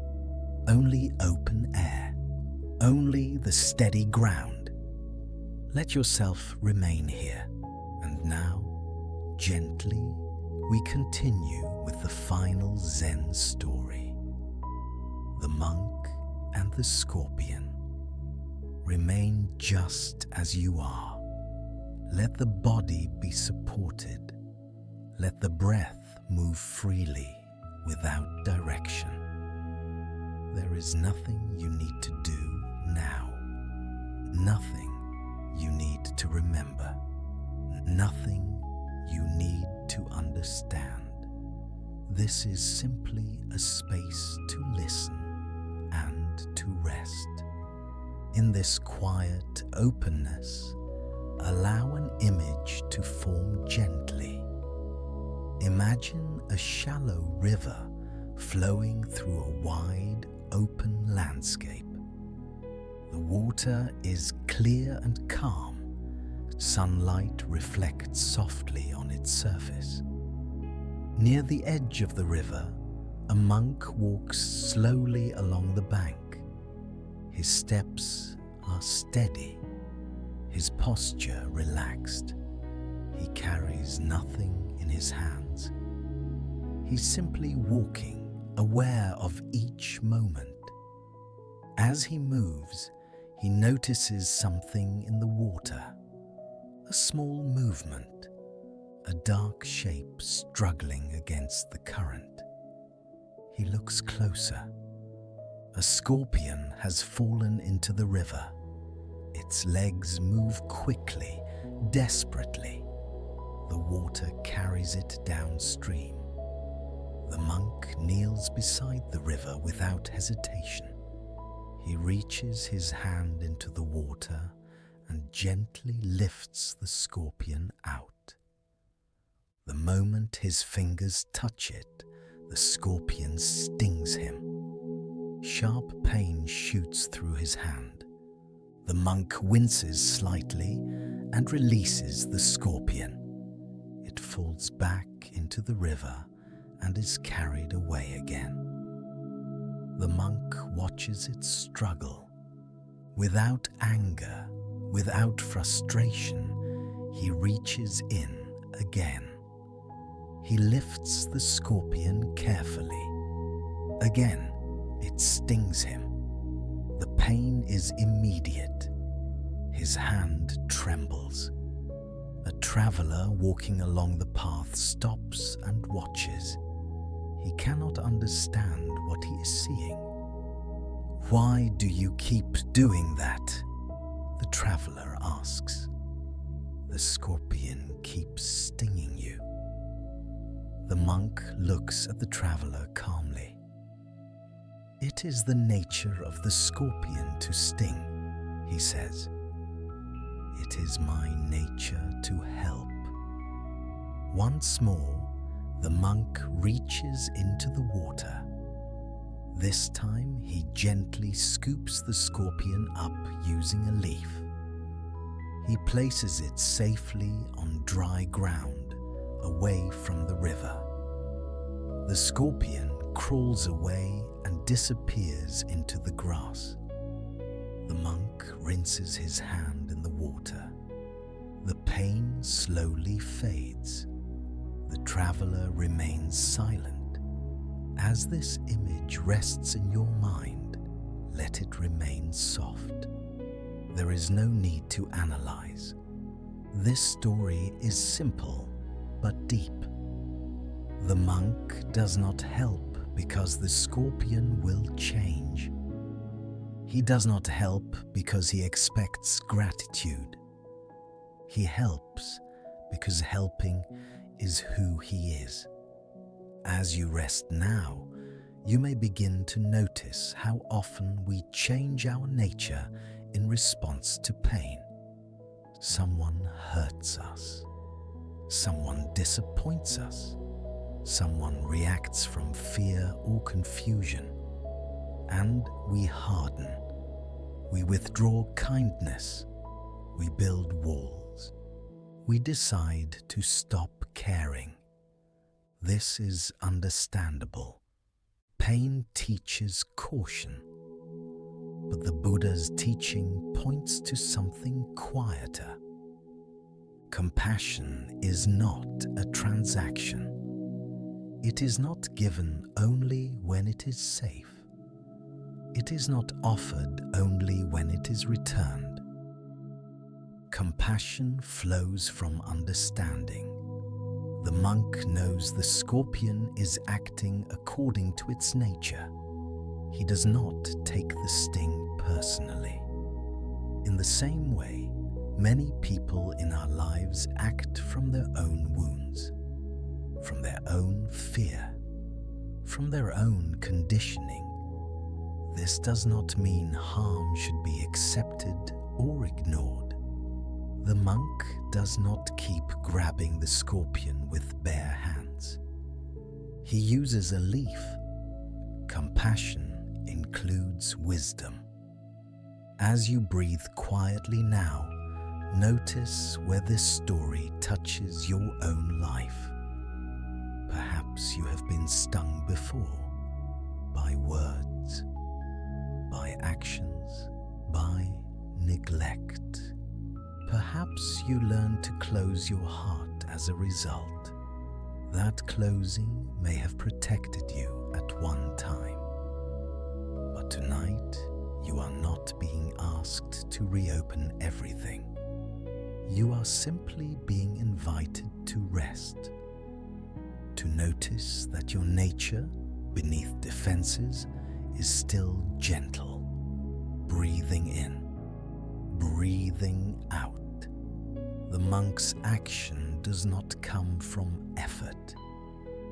Speaker 1: Only open air. Only the steady ground. Let yourself remain here. And now, gently, we continue with the final Zen story. the monk and the scorpion. Remain just as you are. Let the body be supported. Let the breath move freely without direction. There is nothing you need to do now. Nothing you need to remember. Nothing you need to understand. This is simply a space to listen and to rest. In this quiet openness, allow an image to form gently. Imagine a shallow river flowing through a wide, open landscape. The water is clear and calm. Sunlight reflects softly on its surface. Near the edge of the river, a monk walks slowly along the bank. His steps are steady, his posture relaxed. He carries nothing in his hands. He's simply walking, aware of each moment. As he moves, he notices something in the water. A small movement, a dark shape struggling against the current. He looks closer. A scorpion has fallen into the river. Its legs move quickly, desperately. The water carries it downstream. The monk kneels beside the river without hesitation. He reaches his hand into the water and gently lifts the scorpion out. The moment his fingers touch it, the scorpion stings him. Sharp pain shoots through his hand. The monk winces slightly and releases the scorpion. It falls back into the river and is carried away again. The monk watches it struggle. Without anger, without frustration, he reaches in again. He lifts the scorpion carefully. Again, it stings him. The pain is immediate. His hand trembles. A traveler walking along the path stops and watches. He cannot understand what he is seeing. "Why do you keep doing that?" the traveler asks. "The scorpion keeps stinging you." The monk looks at the traveler calmly. "It is the nature of the scorpion to sting," he says. "It is my nature to help." Once more, the monk reaches into the water. This time, he gently scoops the scorpion up using a leaf. He places it safely on dry ground, away from the river. The scorpion crawls away and disappears into the grass. The monk rinses his hand in the water. The pain slowly fades. The traveler remains silent. As this image rests in your mind, let it remain soft. There is no need to analyze. This story is simple but deep. The monk does not help because the scorpion will change. He does not help because he expects gratitude. He helps because helping is who he is. As you rest now, you may begin to notice how often we change our nature in response to pain. Someone hurts us. Someone disappoints us. Someone reacts from fear or confusion. And we harden. We withdraw kindness. We build walls. We decide to stop caring. This is understandable. Pain teaches caution. But the Buddha's teaching points to something quieter. Compassion is not a transaction. It is not given only when it is safe. It is not offered only when it is returned. Compassion flows from understanding. The monk knows the scorpion is acting according to its nature. He does not take the sting personally. In the same way, many people in our lives act from their own wounds, from their own fear, from their own conditioning. This does not mean harm should be accepted or ignored. The monk does not keep grabbing the scorpion with bare hands. He uses a leaf. Compassion includes wisdom. As you breathe quietly now, notice where this story touches your own life. Perhaps you have been stung before by words, by actions, by neglect. Perhaps you learned to close your heart as a result. That closing may have protected you at one time. But tonight, you are not being asked to reopen everything. You are simply being invited to rest, to notice that your nature, beneath defenses, is still gentle, breathing in, breathing out. The monk's action does not come from effort.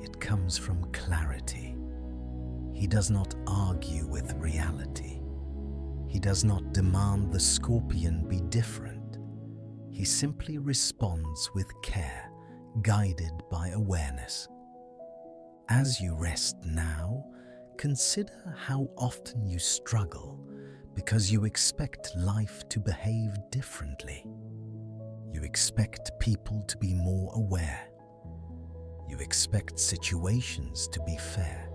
Speaker 1: It comes from clarity. He does not argue with reality. He does not demand the scorpion be different. He simply responds with care, guided by awareness. As you rest now, consider how often you struggle because you expect life to behave differently. You expect people to be more aware. You expect situations to be fair.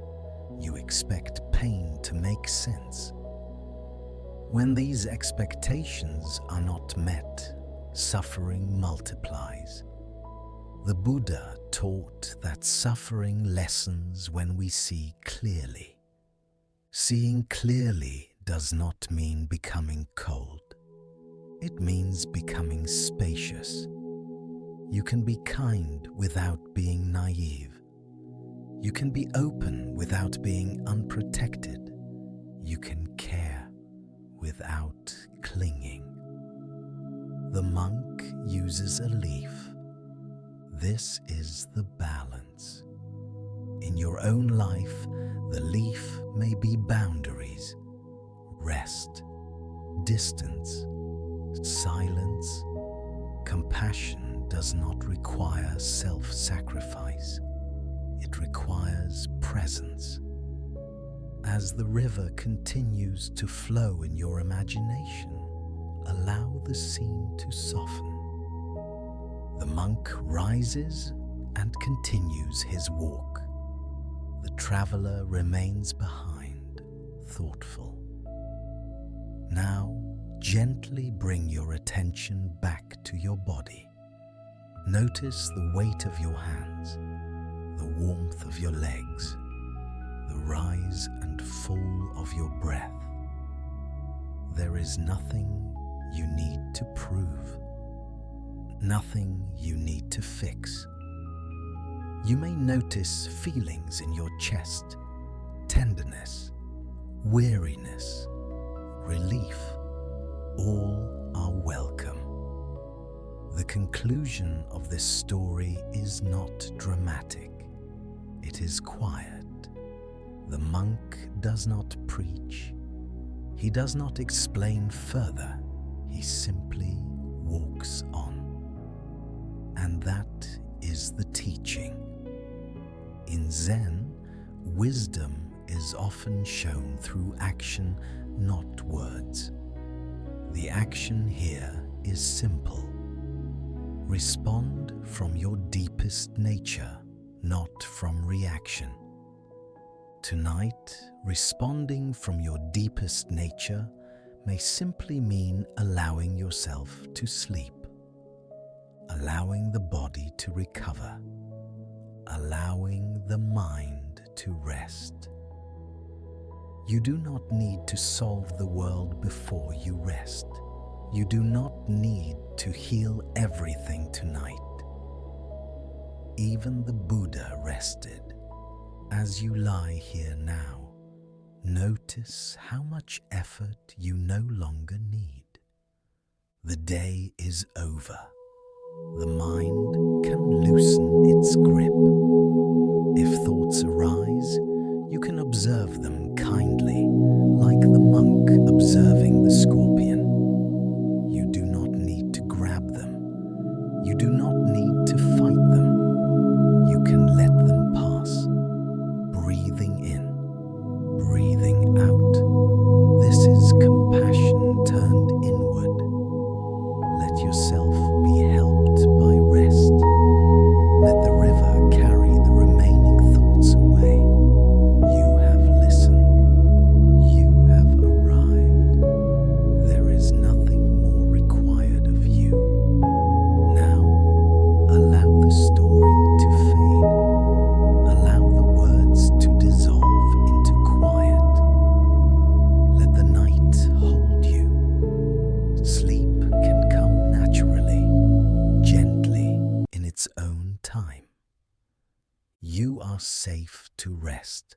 Speaker 1: You expect pain to make sense. When these expectations are not met, suffering multiplies. The Buddha taught that suffering lessens when we see clearly. Seeing clearly does not mean becoming cold. It means becoming spacious. You can be kind without being naive. You can be open without being unprotected. You can care without clinging. The monk uses a leaf. This is the balance. In your own life, the leaf may be boundaries, rest, distance, silence. Compassion does not require self-sacrifice. It requires presence. As the river continues to flow in your imagination, allow the scene to soften. The monk rises and continues his walk. The traveler remains behind, thoughtful. Now, gently bring your attention back to your body. Notice the weight of your hands, the warmth of your legs, the rise and fall of your breath. There is nothing you need to prove, nothing you need to fix. You may notice feelings in your chest, tenderness, weariness, relief. All are welcome. The conclusion of this story is not dramatic. It is quiet. The monk does not preach. He does not explain further. He simply walks on. And that is the teaching. In Zen, wisdom is often shown through action, not words. The action here is simple. Respond from your deepest nature, not from reaction. Tonight, responding from your deepest nature may simply mean allowing yourself to sleep, allowing the body to recover, allowing the mind to rest. You do not need to solve the world before you rest. You do not need to heal everything tonight. Even the Buddha rested. As you lie here now, notice how much effort you no longer need. The day is over. The mind can loosen its grip. If thoughts arise, you can observe them kindly, like the monk observing the scorpion. You do not need to grab them. You do not need to fight them. You can let them pass, breathing in, breathing out. This is compassion turned inward. Let yourself be helped by rest. Let the river carry the remaining thoughts away. You have listened. You have arrived. There is nothing more required of you. Now, allow the story to fade. Allow the words to dissolve into quiet. Let the night hold you. Sleep can come naturally, gently, in its own time. You are safe to rest.